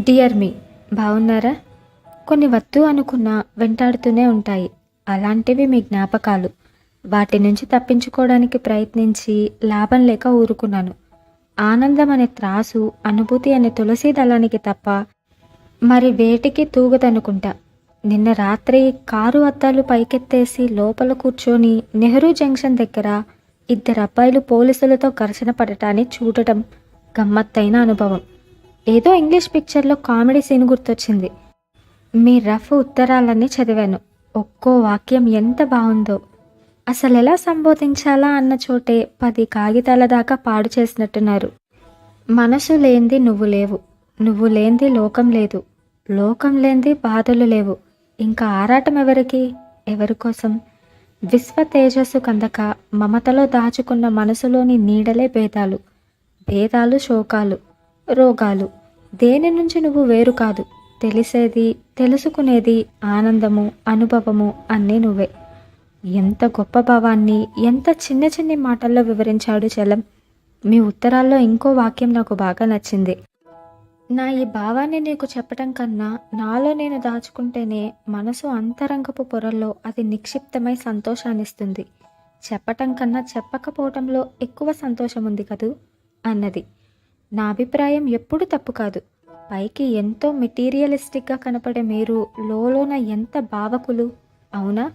Dear మీ, బాగున్నారా? కొన్ని వద్దు అనుకున్నా వెంటాడుతూనే ఉంటాయి. అలాంటివి మీ జ్ఞాపకాలు. వాటి నుంచి తప్పించుకోవడానికి ప్రయత్నించి లాభం లేక ఊరుకున్నాను. ఆనందం అనే త్రాసు, అనుభూతి అనే తులసి దళానికి తప్ప మరి వేటికి తూగదనుకుంటా. నిన్న రాత్రి కారు అద్దాలు పైకెత్తేసి లోపల కూర్చొని నెహ్రూ జంక్షన్ దగ్గర ఇద్దరు అబ్బాయిలు పోలీసులతో ఘర్షణ పడటాన్ని చూడటం గమ్మత్తైన అనుభవం. ఏదో ఇంగ్లీష్ పిక్చర్లో కామెడీ సీన్ గుర్తొచ్చింది. మీ రఫ్ ఉత్తరాలన్నీ చదివాను. ఒక్కో వాక్యం ఎంత బాగుందో. అసలెలా సంబోధించాలా అన్న చోటే 10 కాగితాల దాకా పాడు చేసినట్టున్నారు. మనసు లేంది నువ్వు లేవు, నువ్వు లేంది లోకం లేదు, లోకం లేంది బాధలు లేవు, ఇంకా ఆరాటం ఎవరికి, ఎవరి కోసం? విశ్వ తేజస్సు కందక మమతలో దాచుకున్న మనసులోని నీడలే భేదాలు, భేదాలు శోకాలు, రోగాలు. దేని నుంచి నువ్వు వేరు కాదు. తెలిసేది, తెలుసుకునేది, ఆనందము, అనుభవము అన్నీ నువ్వే. ఎంత గొప్ప భావాన్ని ఎంత చిన్న చిన్ని మాటల్లో వివరించాడు చలం. మీ ఉత్తరాల్లో ఇంకో వాక్యం నాకు బాగా నచ్చింది. నా ఈ భావాన్ని నీకు చెప్పటం కన్నా నాలో నేను దాచుకుంటేనే మనసు అంతరంగపు పొరల్లో అది నిక్షిప్తమై సంతోషాన్నిస్తుంది. చెప్పటం కన్నా చెప్పకపోవటంలో ఎక్కువ సంతోషం ఉంది కదూ అన్నది. నా అభిప్రాయం ఎప్పుడు తప్పు కాదు. పైకి ఎంతో మెటీరియలిస్టిక్గా కనపడే మీరు లోలోన ఎంత భావకులు, అవునా?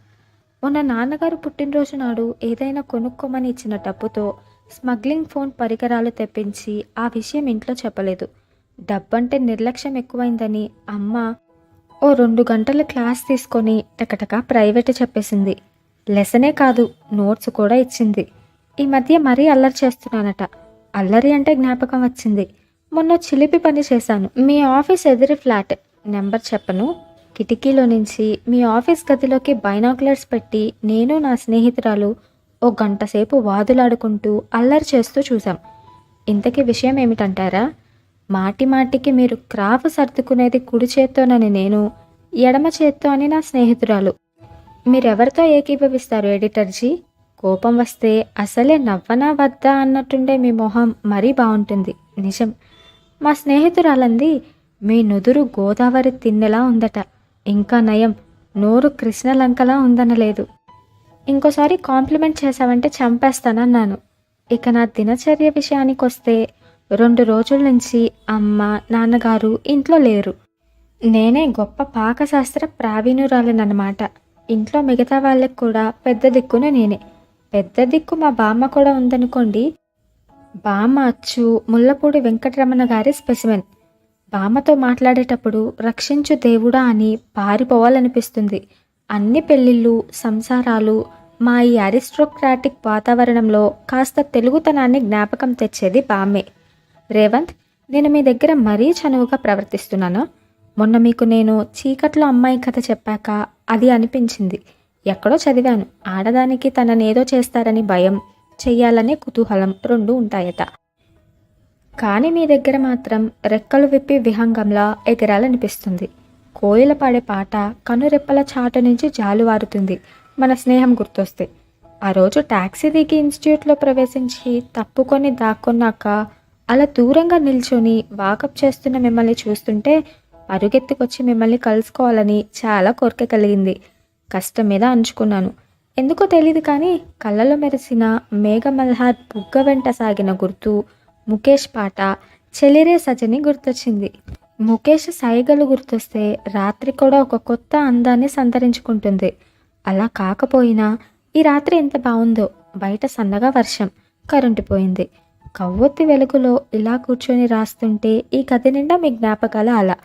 మొన్న నాన్నగారు పుట్టినరోజు నాడు ఏదైనా కొనుక్కోమని ఇచ్చిన డబ్బుతో స్మగ్లింగ్ ఫోన్ పరికరాలు తెప్పించి ఆ విషయం ఇంట్లో చెప్పలేదు. డబ్బంటే నిర్లక్ష్యం ఎక్కువైందని అమ్మ ఓ 2 గంటల క్లాస్ తీసుకొని టకటకా ప్రైవేట్ చెప్పేసింది. లెసనే కాదు, నోట్స్ కూడా ఇచ్చింది. ఈ మధ్య మరీ అల్లరి చేస్తున్నానట. అల్లరి అంటే జ్ఞాపకం వచ్చింది. మొన్న చిలిపి పని చేశాను. మీ ఆఫీస్ ఎదురు ఫ్లాట్, నెంబర్ చెప్పను, కిటికీలో నుంచి మీ ఆఫీస్ గదిలోకి బైనాక్యులర్స్ పెట్టి నేను నా స్నేహితురాలు ఓ గంట సేపు వాదులాడుకుంటూ అల్లరి చేస్తూ చూసాం. ఇంతకీ విషయం ఏమిటంటారా? మాటి మాటికి మీరు క్రాఫ్ సర్దుకునేది కుడి చేత్తోనని నేను, ఎడమ చేత్తో అని నా స్నేహితురాలు. మీరెవరితో ఏకీభవిస్తారు ఎడిటర్జీ? కోపం వస్తే అసలే నవ్వనా వద్దా అన్నట్టుండే మీ మొహం మరీ బాగుంటుంది. నిజం. మా స్నేహితురాలంది, మీ నుదురు గోదావరి తిన్నెలా ఉందట. ఇంకా నయం, నోరు కృష్ణలంకలా ఉందనలేదు. ఇంకోసారి కాంప్లిమెంట్ చేశావంటే చంపేస్తానన్నాను. ఇక నా దినచర్య విషయానికి వస్తే 2 రోజుల నుంచి అమ్మ నాన్నగారు ఇంట్లో లేరు. నేనే గొప్ప పాకశాస్త్ర ప్రావీణురాలనమాట. ఇంట్లో మిగతా వాళ్ళకి కూడా పెద్ద దిక్కున నేనే. పెద్ద దిక్కు మా బామ్మ కూడా ఉందనుకోండి. బామ్మ అచ్చు ముల్లపూడి వెంకటరమణ గారి స్పెసిమెన్. బామ్మతో మాట్లాడేటప్పుడు రక్షించు దేవుడా అని పారిపోవాలనిపిస్తుంది. అన్ని పెళ్ళిళ్ళు, సంసారాలు, మా ఈ అరిస్టోక్రాటిక్ వాతావరణంలో కాస్త తెలుగుతనాన్ని జ్ఞాపకం తెచ్చేది బామ్మే. రేవంత్, నేను మీ దగ్గర మరీ చనువుగా ప్రవర్తిస్తున్నాను. మొన్న మీకు నేను చీకట్లో అమ్మాయి కథ చెప్పాక అది అనిపించింది. ఎక్కడో చదివాను, ఆడదానికి తననేదో చేస్తారని భయం, చెయ్యాలనే కుతూహలం 2 ఉంటాయట. కానీ మీ దగ్గర మాత్రం రెక్కలు విప్పి విహంగంలా ఎగరాలనిపిస్తుంది. కోయిల పాడే పాట కనురెప్పల చాటు నుంచి జాలువారుతుంది మన స్నేహం గుర్తొస్తే. ఆ రోజు టాక్సీ దిగి ఇన్స్టిట్యూట్లో ప్రవేశించి తప్పుకొని దాక్కున్నాక అలా దూరంగా నిల్చొని వాకప్ చేస్తున్న మిమ్మల్ని చూస్తుంటే అరుగెత్తుకొచ్చి మిమ్మల్ని కలుసుకోవాలని చాలా కోరిక కలిగింది. కష్టం మీద అంచుకున్నాను. ఎందుకో తెలీదు కానీ కళ్ళలో మెరిసిన మేఘమల్హార్ బుగ్గ వెంట సాగిన గుర్తు, ముఖేష్ పాట చెలిరే సజని గుర్తొచ్చింది. ముఖేష్ సైగలు గుర్తొస్తే రాత్రి కూడా ఒక కొత్త అందాన్ని సంతరించుకుంటుంది. అలా కాకపోయినా ఈ రాత్రి ఎంత బాగుందో. బయట సన్నగా వర్షం, కరెంటు పోయింది. కవ్వొత్తి వెలుగులో ఇలా కూర్చొని రాస్తుంటే ఈ కథ నిండా మీ జ్ఞాపకాల అలా.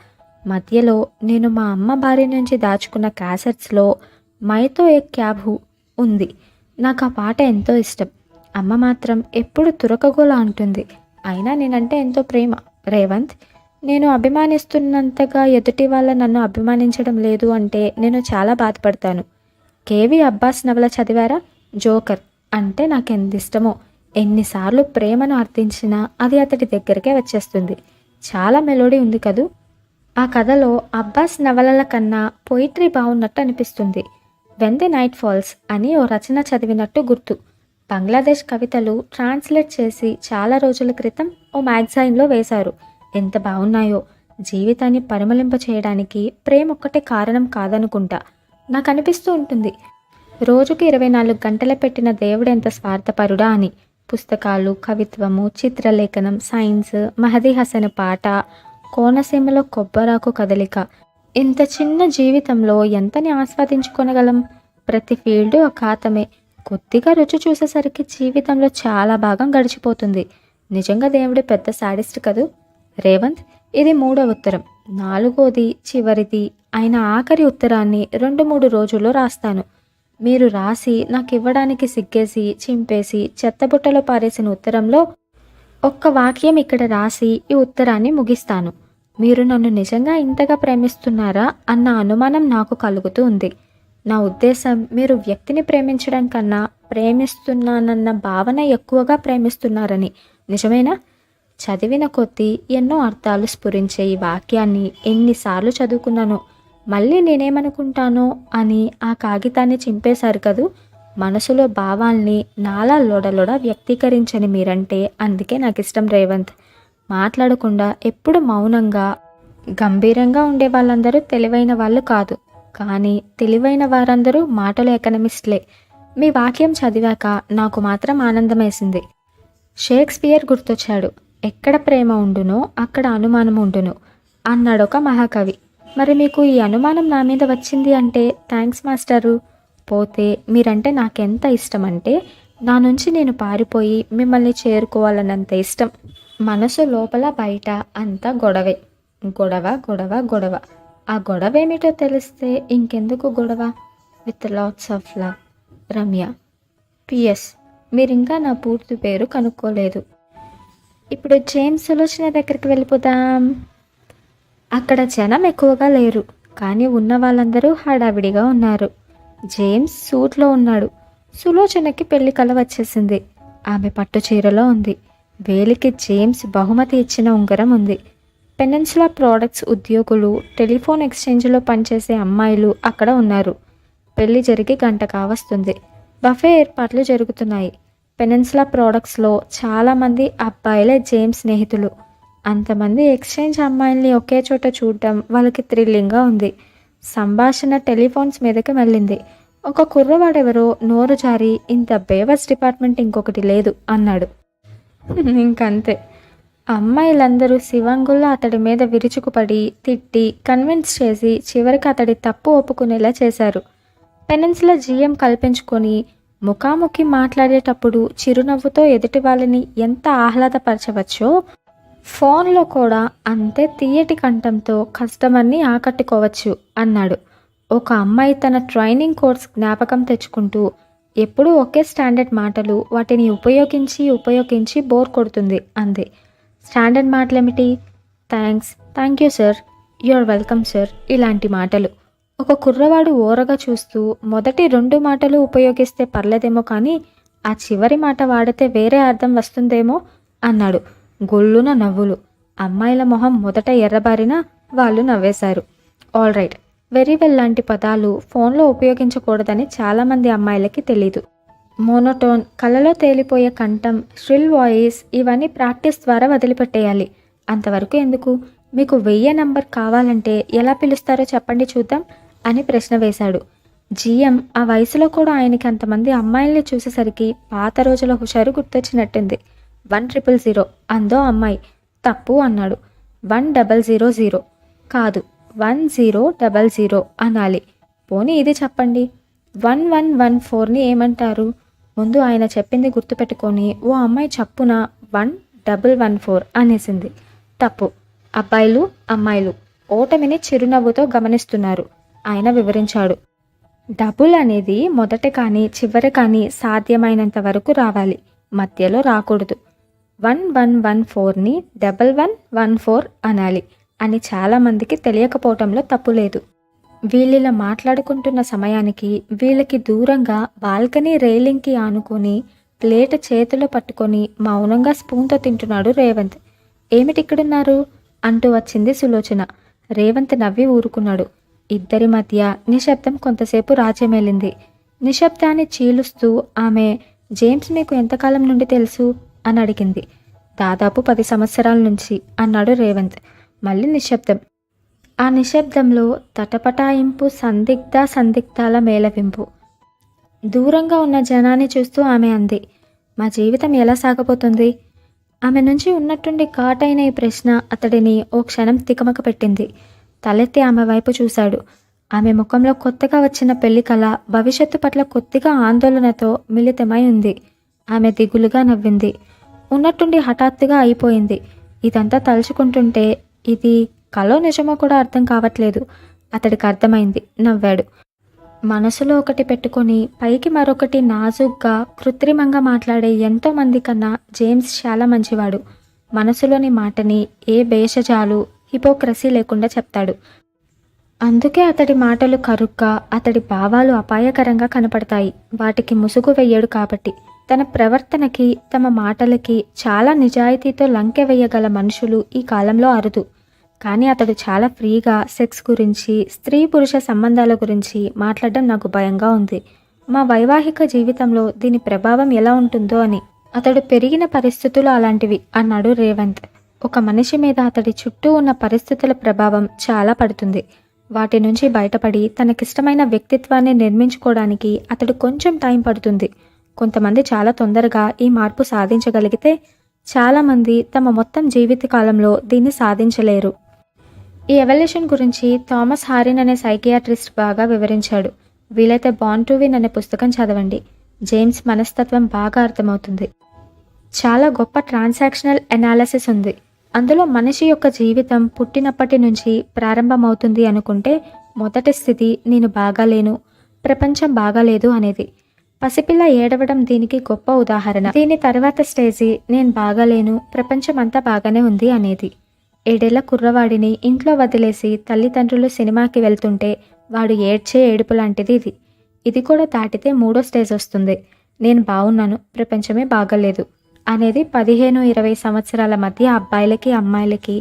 మధ్యలో నేను మా అమ్మ భార్య నుంచి దాచుకున్న క్యాసెట్స్లో మైతో ఏ క్యాబ్ హూ ఉంది. నాకు ఆ పాట ఎంతో ఇష్టం. అమ్మ మాత్రం ఎప్పుడు తురకగోలా అంటుంది. అయినా నేనంటే ఎంతో ప్రేమ. రేవంత్, నేను అభిమానిస్తున్నంతగా ఎదుటి వాళ్ళ నన్ను అభిమానించడం లేదు అంటే నేను చాలా బాధపడతాను. కేవి అబ్బాస్ నవల చదివారా? జోకర్ అంటే నాకెంత ఇష్టమో. ఎన్నిసార్లు ప్రేమను అర్థించినా అది అతడి దగ్గరికే వచ్చేస్తుంది. చాలా మెలోడీ ఉంది కదూ. ఆ కథలో అబ్బాస్ నవలల కన్నా పొయిట్రీ బాగున్నట్టు అనిపిస్తుంది. వెన్ ది నైట్ ఫాల్స్ అని ఓ రచన చదివినట్టు గుర్తు. బంగ్లాదేశ్ కవితలు ట్రాన్స్లేట్ చేసి చాలా రోజుల క్రితం ఓ మ్యాగజైన్లో వేశారు. ఎంత బాగున్నాయో. జీవితాన్ని పరిమళింప చేయడానికి ప్రేమ ఒక్కటే కారణం కాదనుకుంటా. నాకు అనిపిస్తూ ఉంటుంది, రోజుకి 24 గంటలే పెట్టిన దేవుడెంత స్వార్థపరుడా అని. పుస్తకాలు, కవిత్వము, చిత్రలేఖనం, సైన్స్, మహదీ హసన్ పాట, కోనసీమలో కొబ్బరాకు కదలిక, ఇంత చిన్న జీవితంలో ఎంతని ఆస్వాదించుకొనగలం? ప్రతి ఫీల్డు ఒక ఖాతమే. కొద్దిగా రుచి చూసేసరికి జీవితంలో చాలా భాగం గడిచిపోతుంది. నిజంగా దేవుడు పెద్ద సాడిస్ట్ కదూ. రేవంత్, ఇది 3వ ఉత్తరం. 4వది, చివరిది అయిన ఆఖరి ఉత్తరాన్ని 2-3 రోజుల్లో రాస్తాను. మీరు రాసి నాకు ఇవ్వడానికి సిగ్గేసి, చింపేసి, చెత్తబుట్టలో పారేసిన ఉత్తరంలో ఒక్క వాక్యం ఇక్కడ రాసి ఈ ఉత్తరాన్ని ముగిస్తాను. మీరు నన్ను నిజంగా ఇంతగా ప్రేమిస్తున్నారా అన్న అనుమానం నాకు కలుగుతూ ఉంది. నా ఉద్దేశం, మీరు వ్యక్తిని ప్రేమించడం కన్నా ప్రేమిస్తున్నానన్న భావన ఎక్కువగా ప్రేమిస్తున్నారని. నిజమేనా? చదివిన కొద్దీ ఎన్నో అర్థాలు స్ఫురించే ఈ వాక్యాన్ని ఎన్నిసార్లు చదువుకున్నానో. మళ్ళీ నేనేమనుకుంటానో అని ఆ కాగితాన్ని చింపేశారు కదూ. మనసులో భావాల్ని నాలా లొడలొడ వ్యక్తీకరించని మీరంటే అందుకే నాకు ఇష్టం రేవంత్. మాట్లాడకుండా ఎప్పుడు మౌనంగా గంభీరంగా ఉండే వాళ్ళందరూ తెలివైన వాళ్ళు కాదు, కానీ తెలివైన వారందరూ మాటల ఎకనమిస్ట్లే. మీ వాక్యం చదివాక నాకు మాత్రం ఆనందమేసింది. షేక్స్పియర్ గుర్తొచ్చాడు. ఎక్కడ ప్రేమ ఉండునో అక్కడ అనుమానం ఉండును అన్నాడొక మహాకవి. మరి మీకు ఈ అనుమానం నా మీద వచ్చింది అంటే థ్యాంక్స్ మాస్టరు. పోతే మీరంటే నాకెంత ఇష్టం అంటే నా నుంచి నేను పారిపోయి మిమ్మల్ని చేరుకోవాలన్నంత ఇష్టం. మనసు లోపల బయట అంతా గొడవే. గొడవ గొడవ గొడవ. ఆ గొడవ ఏమిటో తెలిస్తే ఇంకెందుకు గొడవ. With lots of love, Ramya. PS, మీరింకా నా పూర్తి పేరు కనుక్కోలేదు. ఇప్పుడు జేమ్స్ సులోచన దగ్గరికి వెళ్ళిపోదాం. అక్కడ జనం ఎక్కువగా లేరు, కానీ ఉన్న వాళ్ళందరూ హడావిడిగా ఉన్నారు. జేమ్స్ సూట్లో ఉన్నాడు. సులోచనకి పెళ్లి కల వచ్చేసింది. ఆమె పట్టు చీరలో ఉంది. వేలికి జేమ్స్ బహుమతి ఇచ్చిన ఉంగరం ఉంది. పెనిన్సులా ప్రోడక్ట్స్ ఉద్యోగులు, టెలిఫోన్ ఎక్స్చేంజ్లో పనిచేసే అమ్మాయిలు అక్కడ ఉన్నారు. పెళ్లి జరిగి గంట కావస్తుంది. బఫే ఏర్పాట్లు జరుగుతున్నాయి. పెనిన్సులా ప్రోడక్ట్స్లో చాలామంది అబ్బాయిలే జేమ్స్ స్నేహితులు. అంతమంది ఎక్స్చేంజ్ అమ్మాయిల్ని ఒకే చోట చూడటం వాళ్ళకి థ్రిల్లింగ్గా ఉంది. సంభాషణ టెలిఫోన్స్ మీదకి వెళ్ళింది. ఒక కుర్రవాడెవరో నోరు జారి, ఇంత బేవర్స్ డిపార్ట్మెంట్ ఇంకొకటి లేదు అన్నాడు. ఇంకంతే. అమ్మాయిలందరూ శివంగుల్లో అతడి మీద విరుచుకుపడి, తిట్టి, కన్విన్స్ చేసి చివరికి అతడి తప్పు ఒప్పుకునేలా చేశారు. పెనిన్సులా జీఎం కల్పించుకొని ముఖాముఖి మాట్లాడేటప్పుడు చిరునవ్వుతో ఎదుటి వాళ్ళని ఎంత ఆహ్లాదపరచవచ్చో ఫోన్లో కూడా అంతే తీయటి కంఠంతో కస్టమర్ని ఆకట్టుకోవచ్చు అన్నాడు. ఒక అమ్మాయి తన ట్రైనింగ్ కోర్స్ జ్ఞాపకం తెచ్చుకుంటూ ఎప్పుడూ ఒకే స్టాండర్డ్ మాటలు, వాటిని ఉపయోగించి బోర్ కొడుతుంది అంది. స్టాండర్డ్ మాటలేమిటి? Thanks, thank you sir, you're welcome sir, ఇలాంటి మాటలు. ఒక కుర్రవాడు ఓరగా చూస్తూ మొదటి 2 మాటలు ఉపయోగిస్తే పర్లేదేమో, కానీ ఆ చివరి మాట వాడితే వేరే అర్థం వస్తుందేమో అన్నాడు. గొల్లున నవ్వులు. అమ్మాయిల మొహం మొదట ఎర్రబారినా వాళ్ళు నవ్వేశారు. ఆల్ రైట్, వెరీ వెల్ లాంటి పదాలు ఫోన్లో ఉపయోగించకూడదని చాలామంది అమ్మాయిలకి తెలీదు. మోనోటోన్, కళ్ళలో తేలిపోయే కంఠం, ష్రిల్ వాయిస్ ఇవన్నీ ప్రాక్టీస్ ద్వారా వదిలిపెట్టేయాలి. అంతవరకు ఎందుకు? మీకు 1000 నంబర్ కావాలంటే ఎలా పిలుస్తారో చెప్పండి చూద్దాం అని ప్రశ్న వేశాడు. జీఎం ఆ వయసులో కూడా ఆయనకి అంతమంది అమ్మాయిల్ని చూసేసరికి పాత రోజుల హుషారు గుర్తొచ్చినట్టుంది. 100 అందో అమ్మాయి. తప్పు అన్నాడు. 1000 కాదు, 1000 అనాలి. పోనీ ఇది చెప్పండి, 1114ని ఏమంటారు? ముందు ఆయన చెప్పింది గుర్తుపెట్టుకొని ఓ అమ్మాయి చప్పున 1114 అనేసింది. తప్పు. అబ్బాయిలు, అమ్మాయిలు ఓటమిని చిరునవ్వుతో గమనిస్తున్నారు. ఆయన వివరించాడు. డబుల్ అనేది మొదట కానీ చివరి కానీ సాధ్యమైనంత వరకు రావాలి, మధ్యలో రాకూడదు. 1114ని 1114 అనాలి అని చాలామందికి తెలియకపోవటంలో తప్పు లేదు. వీళ్ళిలా మాట్లాడుకుంటున్న సమయానికి వీళ్ళకి దూరంగా బాల్కనీ రైలింగ్కి ఆనుకొని ప్లేట్ చేతిలో పట్టుకొని మౌనంగా స్పూన్తో తింటున్నాడు రేవంత్. ఏమిటిక్కడున్నారు అంటూ వచ్చింది సులోచన. రేవంత్ నవ్వి ఊరుకున్నాడు. ఇద్దరి మధ్య నిశ్శబ్దం కొంతసేపు రాజ్యమేలింది. నిశ్శబ్దాన్ని చీలుస్తూ ఆమె, జేమ్స్ మీకు ఎంతకాలం నుండి తెలుసు అని అడిగింది. దాదాపు 10 సంవత్సరాల నుంచి అన్నాడు రేవంత్. మళ్ళీ నిశ్శబ్దం. ఆ నిశ్శబ్దంలో తటపటాయింపు, సందిగ్ధాల మేళవింపు. దూరంగా ఉన్న జనాన్ని చూస్తూ ఆమె అంది, మా జీవితం ఎలా సాగబోతుంది? ఆమె నుంచి ఉన్నట్టుండి ఘాటైన ఈ ప్రశ్న అతడిని ఓ క్షణం తికమక పెట్టింది. తలెత్తి ఆమె వైపు చూశాడు. ఆమె ముఖంలో కొత్తగా వచ్చిన పెళ్లి కళ భవిష్యత్తు పట్ల కొద్దిగా ఆందోళనతో మిళితమై ఉంది. ఆమె దిగులుగా నవ్వింది. ఉన్నట్టుండి హఠాత్తుగా అయిపోయింది. ఇదంతా తలుచుకుంటుంటే ఇది కలో నిజమో కూడా అర్థం కావట్లేదు. అతడికి అర్థమైంది. నవ్వాడు. మనసులో ఒకటి పెట్టుకొని పైకి మరొకటి నాజూగ్గా కృత్రిమంగా మాట్లాడే ఎంతో మంది కన్నా జేమ్స్ చాలా మంచివాడు. మనసులోని మాటని ఏ భేషజాలు, హిపోక్రసీ లేకుండా చెప్తాడు. అందుకే అతడి మాటలు కరుగ్గా, అతడి భావాలు అపాయకరంగా కనపడతాయి. వాటికి ముసుగు వెయ్యడు కాబట్టి. తన ప్రవర్తనకి, తమ మాటలకి చాలా నిజాయితీతో లంకె వేయగల మనుషులు ఈ కాలంలో అరుదు. కానీ అతడు చాలా ఫ్రీగా సెక్స్ గురించి, స్త్రీ పురుష సంబంధాల గురించి మాట్లాడడం నాకు భయంగా ఉంది. మా వైవాహిక జీవితంలో దీని ప్రభావం ఎలా ఉంటుందో అని. అతడు పెరిగిన పరిస్థితులు అలాంటివి అన్నాడు రేవంత్. ఒక మనిషి మీద అతడి చుట్టూ ఉన్న పరిస్థితుల ప్రభావం చాలా పడుతుంది. వాటి నుంచి బయటపడి తనకిష్టమైన వ్యక్తిత్వాన్ని నిర్మించుకోవడానికి అతడు కొంచెం టైం పడుతుంది. కొంతమంది చాలా తొందరగా ఈ మార్పు సాధించగలిగితే, చాలామంది తమ మొత్తం జీవితకాలంలో దీన్ని సాధించలేరు. ఈ ఎవల్యూషన్ గురించి థామస్ హారిన్ అనే సైకియాట్రిస్ట్ బాగా వివరించాడు. వీలైతే బార్న్ టు విన్ అనే పుస్తకం చదవండి. జేమ్స్ మనస్తత్వం బాగా అర్థమవుతుంది. చాలా గొప్ప ట్రాన్సాక్షనల్ ఎనాలిసిస్ ఉంది. అందులో మనిషి యొక్క జీవితం పుట్టినప్పటి నుంచి ప్రారంభమవుతుంది అనుకుంటే, మొదటి స్థితి నేను బాగాలేను, ప్రపంచం బాగాలేదు అనేది. పసిపిల్ల ఏడవడం దీనికి గొప్ప ఉదాహరణ. దీని తర్వాత స్టేజి నేను బాగాలేను, ప్రపంచం అంతా బాగానే ఉంది అనేది. 7 ఏళ్ల కుర్రవాడిని ఇంట్లో వదిలేసి తల్లిదండ్రులు సినిమాకి వెళ్తుంటే వాడు ఏడ్చే ఏడుపు లాంటిది ఇది. ఇది కూడా దాటితే 3వ స్టేజ్ వస్తుంది. నేను బాగున్నాను, ప్రపంచమే బాగలేదు అనేది. 15-20 సంవత్సరాల మధ్య అబ్బాయిలకి అమ్మాయిలకి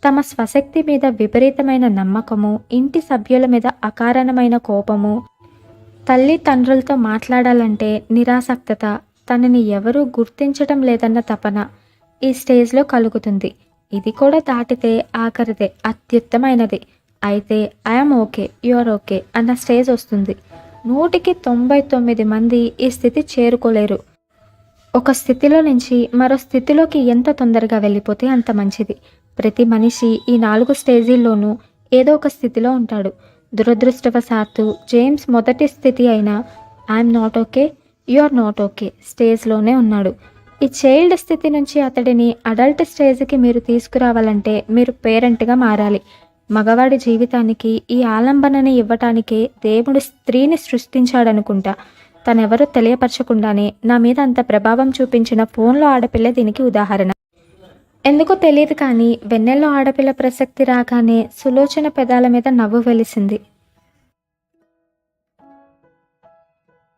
తమ స్వశక్తి మీద విపరీతమైన నమ్మకము, ఇంటి సభ్యుల మీద అకారణమైన కోపము, తల్లిదండ్రులతో మాట్లాడాలంటే నిరాసక్తత, తనని ఎవరూ గుర్తించడం లేదన్న తపన ఈ స్టేజ్లో కలుగుతుంది. ఇది కూడా దాటితే ఆఖరిదే, అత్యుత్తమైనది. అయితే ఐఎమ్ ఓకే, యూఆర్ ఓకే అన్న స్టేజ్ వస్తుంది. 100-99 మంది ఈ స్థితి చేరుకోలేరు. ఒక స్థితిలో నుంచి మరో స్థితిలోకి ఎంత తొందరగా వెళ్ళిపోతే అంత మంచిది. ప్రతి మనిషి ఈ 4 స్టేజీల్లోనూ ఏదో ఒక స్థితిలో ఉంటాడు. దురదృష్టవశాత్తు జేమ్స్ మొదటి స్థితి అయిన I'm not okay, you're not okay స్టేజ్లోనే ఉన్నాడు. ఈ చైల్డ్ స్థితి నుంచి అతడిని అడల్ట్ స్టేజ్కి మీరు తీసుకురావాలంటే మీరు పేరెంట్గా మారాలి. మగవాడి జీవితానికి ఈ ఆలంబనని ఇవ్వటానికే దేవుడు స్త్రీని సృష్టించాడనుకుంటా. తనెవరో తెలియపరచకుండానే నా మీద అంత ప్రభావం చూపించిన ఫోన్లో ఆడపిల్ల దీనికి ఉదాహరణ. ఎందుకో తెలియదు కానీ వెన్నెల్లో ఆడపిల్ల ప్రసక్తి రాగానే సులోచన పెదాల మీద నవ్వు వెలిసింది.